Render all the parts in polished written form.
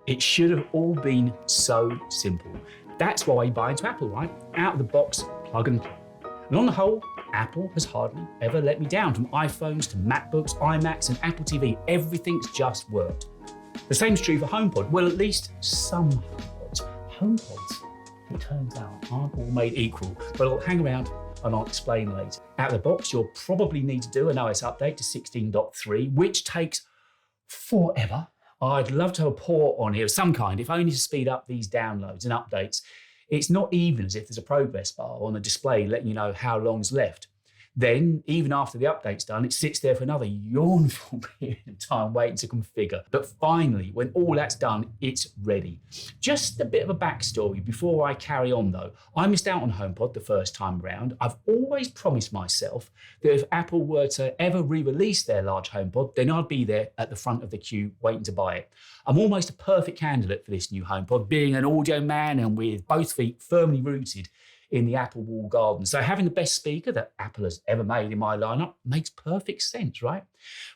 It should have all been so simple. That's why you buy into Apple, right? Out of the box, plug and play. And on the whole, Apple has hardly ever let me down. From iPhones to MacBooks, iMacs and Apple TV, everything's just worked. The same's true for HomePod. Well, at least some HomePods. HomePods, it turns out, aren't all made equal. But I'll hang around and I'll explain later. Out of the box, you'll probably need to do an OS update to 16.3, which takes forever. I'd love to have a port on here of some kind, if only to speed up these downloads and updates. It's not even as if there's a progress bar on the display letting you know how long's left. Then, even after the update's done, it sits there for another yawnful period of time waiting to configure. But finally, when all that's done, it's ready. Just a bit of a backstory before I carry on though. I missed out on HomePod the first time round. I've always promised myself that if Apple were to ever re-release their large HomePod, then I'd be there at the front of the queue waiting to buy it. I'm almost a perfect candidate for this new HomePod, being an audio man and with both feet firmly rooted in the Apple walled garden. So having the best speaker that Apple has ever made in my lineup makes perfect sense, right?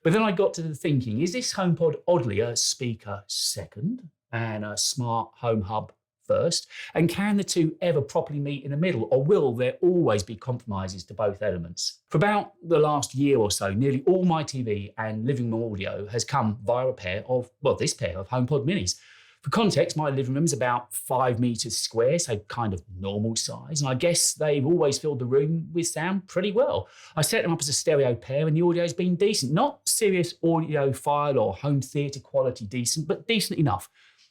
But then I got to the thinking, is this HomePod oddly a speaker second and a smart home hub first? And can the two ever properly meet in the middle, or will there always be compromises to both elements? For about the last year or so, nearly all my TV and living room audio has come via this pair of HomePod minis. For context, my living room's about 5 meters square, so kind of normal size. And I guess they've always filled the room with sound pretty well. I set them up as a stereo pair and the audio's been decent. Not serious audiophile or home theatre quality decent, but decent enough.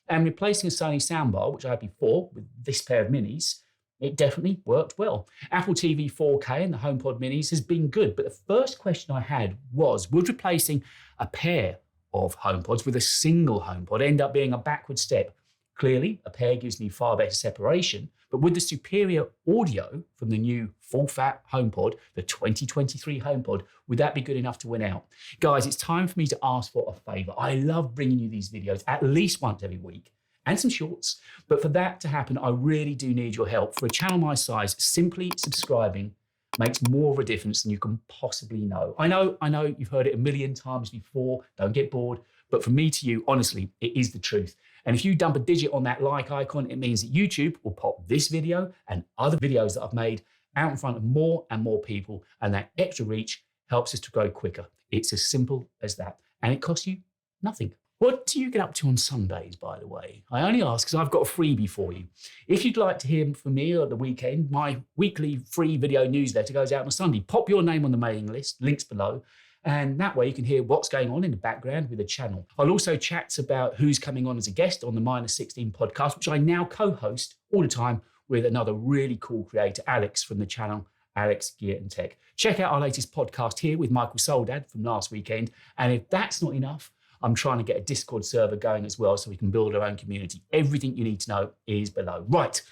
And replacing a Sony soundbar, which I had before, with this pair of minis, it definitely worked well. Apple TV 4K and the HomePod minis has been good, but the first question I had was, would replacing a pair of HomePods with a single HomePod end up being a backward step? Clearly, a pair gives me far better separation, but with the superior audio from the new full-fat HomePod, the 2023 HomePod, would that be good enough to win out? Guys, it's time for me to ask for a favour. I love bringing you these videos at least once every week, and some shorts, but for that to happen, I really do need your help. For a channel my size, simply subscribing makes more of a difference than you can possibly know. I know you've heard it a million times before, don't get bored, but from me to you, honestly, it is the truth. And if you dump a digit on that like icon, it means that YouTube will pop this video and other videos that I've made out in front of more and more people, and that extra reach helps us to grow quicker. It's as simple as that, and it costs you nothing. What do you get up to on Sundays, by the way? I only ask because I've got a freebie for you. If you'd like to hear from me at the weekend, my weekly free video newsletter goes out on a Sunday. Pop your name on the mailing list, links below, and that way you can hear what's going on in the background with the channel. I'll also chat about who's coming on as a guest on the Minus 16 podcast, which I now co-host all the time with another really cool creator, Alex, from the channel Alex Gear and Tech. Check out our latest podcast here with Michael Soldad from last weekend. And if that's not enough, I'm trying to get a Discord server going as well so we can build our own community. Everything you need to know is below. Right,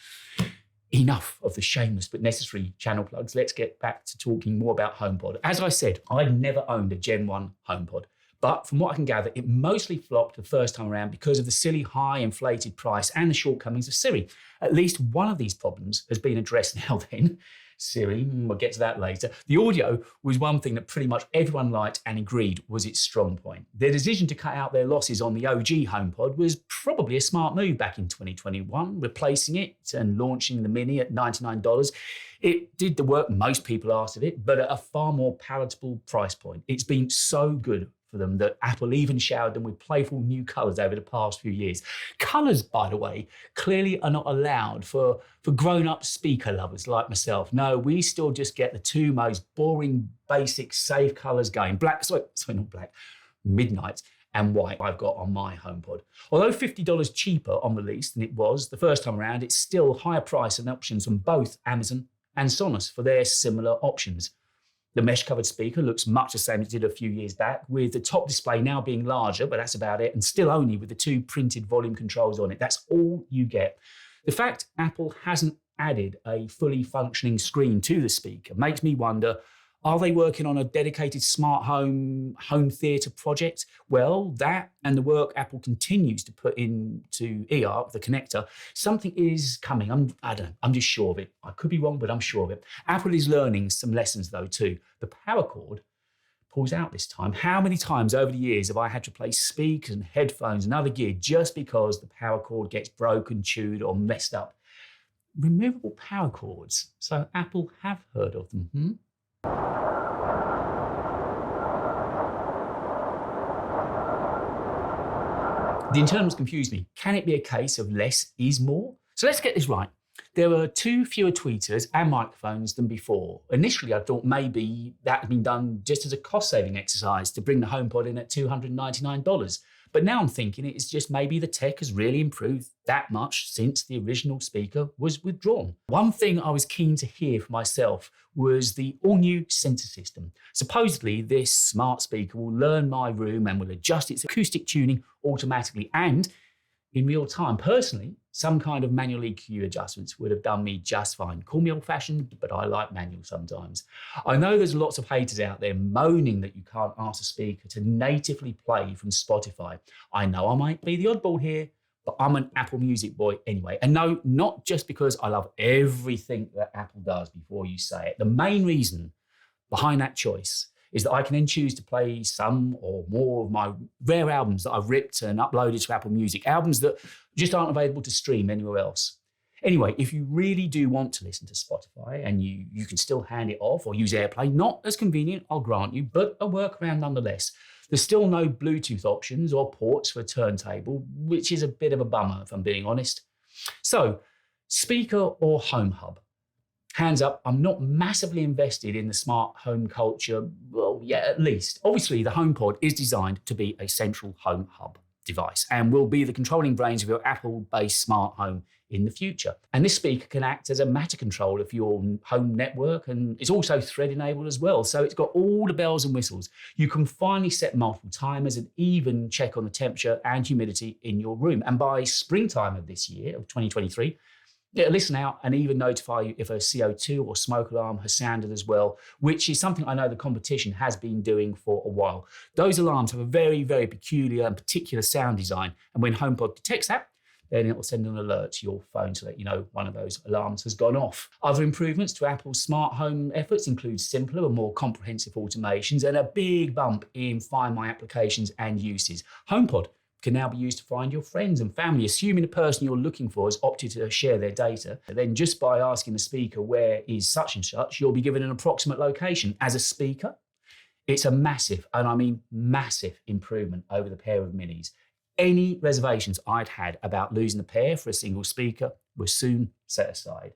enough of the shameless but necessary channel plugs. Let's get back to talking more about HomePod. As I said, I've never owned a Gen 1 HomePod, but from what I can gather, it mostly flopped the first time around because of the silly high inflated price and the shortcomings of Siri. At least one of these problems has been addressed now then. Siri, we'll get to that later. The audio was one thing that pretty much everyone liked and agreed was its strong point. Their decision to cut out their losses on the OG HomePod was probably a smart move back in 2021, replacing it and launching the Mini at $99. It did the work most people asked of it, but at a far more palatable price point. It's been so good for them that Apple even showered them with playful new colours over the past few years. Colours, by the way, clearly are not allowed for grown-up speaker lovers like myself. No, we still just get the two most boring, basic, safe colours going. Not black, midnight and white I've got on my HomePod. Although $50 cheaper on release than it was the first time around, it's still higher price and options from both Amazon and Sonos for their similar options. The mesh-covered speaker looks much the same as it did a few years back, with the top display now being larger, but that's about it, and still only with the two printed volume controls on it. That's all you get. The fact Apple hasn't added a fully functioning screen to the speaker makes me wonder, are they working on a dedicated smart home theatre project? Well, that and the work Apple continues to put into eARC, the connector, something is coming. I'm just sure of it. I could be wrong, but I'm sure of it. Apple is learning some lessons though too. The power cord pulls out this time. How many times over the years have I had to replace speakers and headphones and other gear just because the power cord gets broken, chewed, or messed up? Removable power cords. So Apple have heard of them. The internals confuse me. Can it be a case of less is more? So let's get this right. There were 2 fewer tweeters and microphones than before. Initially, I thought maybe that had been done just as a cost-saving exercise to bring the HomePod in at $299. But now I'm thinking it's just maybe the tech has really improved that much since the original speaker was withdrawn. One thing I was keen to hear for myself was the all-new sensor system. Supposedly, this smart speaker will learn my room and will adjust its acoustic tuning automatically and in real time. Personally, some kind of manual EQ adjustments would have done me just fine. Call me old-fashioned, but I like manual sometimes. I know there's lots of haters out there moaning that you can't ask a speaker to natively play from Spotify. I know I might be the oddball here, but I'm an Apple Music boy anyway. And no, not just because I love everything that Apple does before you say it. The main reason behind that choice is that I can then choose to play some or more of my rare albums that I've ripped and uploaded to Apple Music, albums that just aren't available to stream anywhere else. Anyway, if you really do want to listen to Spotify and you can still hand it off or use AirPlay, not as convenient, I'll grant you, but a workaround nonetheless. There's still no Bluetooth options or ports for a turntable, which is a bit of a bummer if I'm being honest. So, speaker or home hub? Hands up, I'm not massively invested in the smart home culture. Well, yeah, at least. Obviously, the HomePod is designed to be a central home hub device and will be the controlling brains of your Apple-based smart home in the future. And this speaker can act as a matter controller for your home network, and it's also thread-enabled as well. So it's got all the bells and whistles. You can finally set multiple timers and even check on the temperature and humidity in your room. And by springtime of this year, of 2023, it'll listen out and even notify you if a CO2 or smoke alarm has sounded as well, which is something I know the competition has been doing for a while. Those alarms have a very, very peculiar and particular sound design. And when HomePod detects that, then it will send an alert to your phone to let you know one of those alarms has gone off. Other improvements to Apple's smart home efforts include simpler and more comprehensive automations and a big bump in Find My applications and uses. HomePod can now be used to find your friends and family, assuming the person you're looking for has opted to share their data. Then just by asking the speaker where is such and such, you'll be given an approximate location. As a speaker, it's a massive, and I mean massive, improvement over the pair of minis. Any reservations I'd had about losing the pair for a single speaker were soon set aside.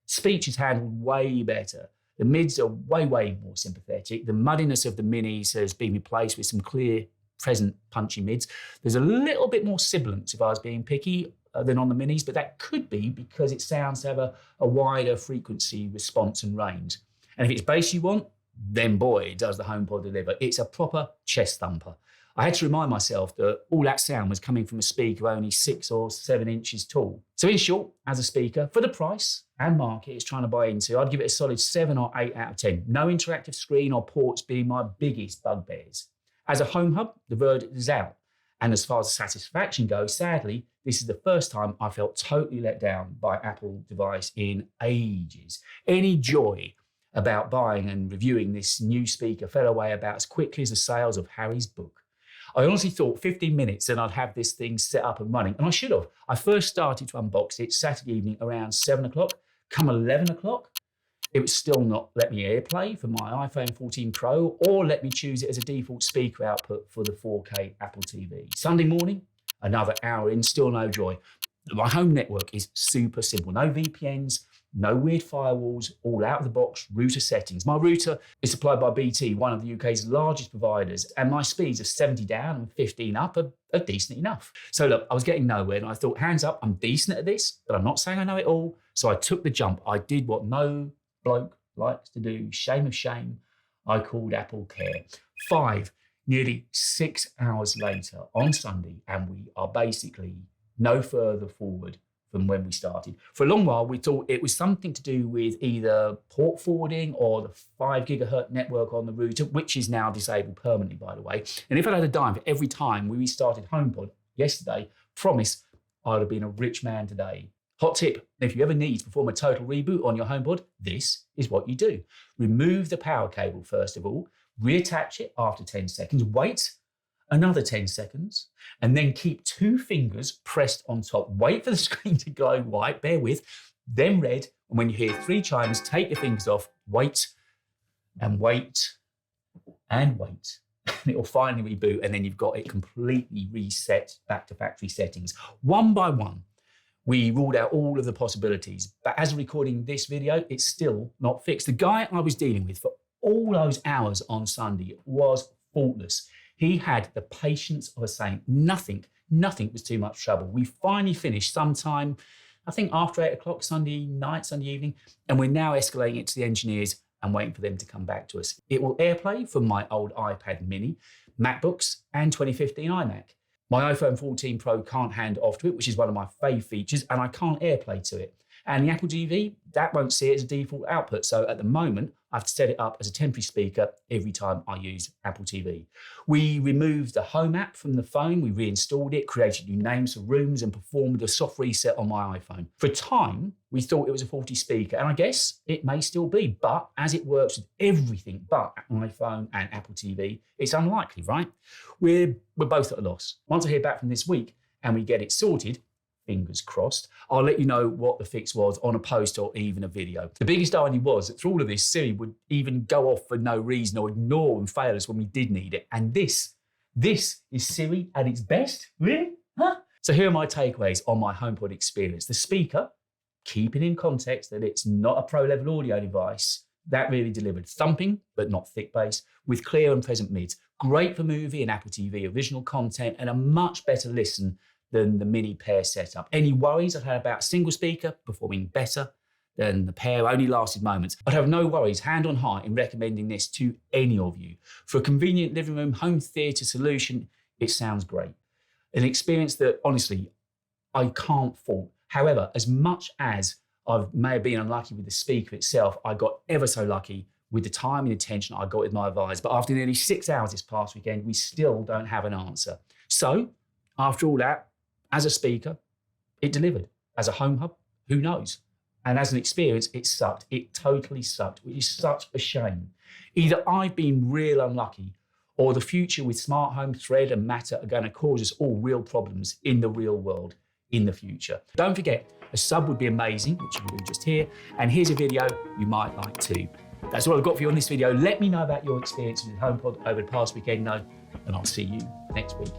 Speech is handled way better. The mids are way, way more sympathetic. The muddiness of the minis has been replaced with some clear, present punchy mids. There's a little bit more sibilance if I was being picky than on the minis, but that could be because it sounds to have a wider frequency response and range. And if it's bass you want, then boy, does the HomePod deliver. It's a proper chest thumper. I had to remind myself that all that sound was coming from a speaker only 6 or 7 inches tall. So in short, as a speaker, for the price and market it's trying to buy into, I'd give it a solid 7 or 8 out of 10. No interactive screen or ports being my biggest bugbears. As a home hub, the verdict is out. And as far as satisfaction goes, sadly, this is the first time I felt totally let down by Apple device in ages. Any joy about buying and reviewing this new speaker fell away about as quickly as the sales of Harry's book. I honestly thought 15 minutes and I'd have this thing set up and running, and I should have. I first started to unbox it Saturday evening around 7 o'clock. Come 11 o'clock, it would still not let me AirPlay for my iPhone 14 Pro or let me choose it as a default speaker output for the 4K Apple TV. Sunday morning, another hour in, still no joy. My home network is super simple. No VPNs, no weird firewalls, all out-of-the-box router settings. My router is supplied by BT, one of the UK's largest providers, and my speeds of 70 down and 15 up are decent enough. So look, I was getting nowhere, and I thought, hands up, I'm decent at this, but I'm not saying I know it all. So I took the jump. I did what no bloke likes to do. Shame of shame. I called Apple Care. 5, nearly 6 hours later on Sunday, and we are basically no further forward from when we started. For a long while, we thought it was something to do with either port forwarding or the 5 gigahertz network on the router, which is now disabled permanently, by the way. And if I'd had a dime for every time we restarted HomePod yesterday, promise I'd have been a rich man today. Hot tip, if you ever need to perform a total reboot on your HomePod, this is what you do. Remove the power cable first of all, reattach it after 10 seconds, wait another 10 seconds, and then keep 2 fingers pressed on top. Wait for the screen to glow white, bear with, then red. And when you hear 3 chimes, take your fingers off, wait, and wait, and wait. And it will finally reboot, and then you've got it completely reset back to factory settings. One by one, we ruled out all of the possibilities, but as recording this video, it's still not fixed. The guy I was dealing with for all those hours on Sunday was faultless. He had the patience of a saint. Nothing was too much trouble. We finally finished sometime, I think after 8 o'clock Sunday night, Sunday evening, and we're now escalating it to the engineers and waiting for them to come back to us. It will AirPlay from my old iPad mini, MacBooks, and 2015 iMac. My iPhone 14 Pro can't hand off to it, which is one of my fave features, and I can't AirPlay to it. And the Apple TV, that won't see it as a default output. So at the moment, I have to set it up as a temporary speaker every time I use Apple TV. We removed the Home app from the phone, we reinstalled it, created new names for rooms, and performed a soft reset on my iPhone. For a time, we thought it was a faulty speaker, and I guess it may still be, but as it works with everything but iPhone and Apple TV, it's unlikely, right? We're both at a loss. Once I hear back from this week and we get it sorted, fingers crossed, I'll let you know what the fix was on a post or even a video. The biggest irony was that through all of this, Siri would even go off for no reason or ignore and fail us when we did need it. And this is Siri at its best? Really? Huh? So here are my takeaways on my HomePod experience. The speaker, keeping in context that it's not a pro-level audio device, that really delivered. Thumping, but not thick bass, with clear and present mids. Great for movie and Apple TV original content, and a much better listen than the mini pair setup. Any worries I've had about single speaker performing better than the pair only lasted moments. I'd have no worries, hand on heart, in recommending this to any of you. For a convenient living room, home theatre solution, it sounds great. An experience that, honestly, I can't fault. However, as much as I may have been unlucky with the speaker itself, I got ever so lucky with the time and attention I got with my advisor. But after nearly 6 hours this past weekend, we still don't have an answer. So, after all that, as a speaker, it delivered. As a home hub, who knows? And as an experience, it sucked. It totally sucked, which is such a shame. Either I've been real unlucky, or the future with smart home, Thread and Matter are going to cause us all real problems in the real world in the future. Don't forget, a sub would be amazing, which you can do just here. And here's a video you might like too. That's all I've got for you on this video. Let me know about your experience with HomePod over the past weekend, and I'll see you next week.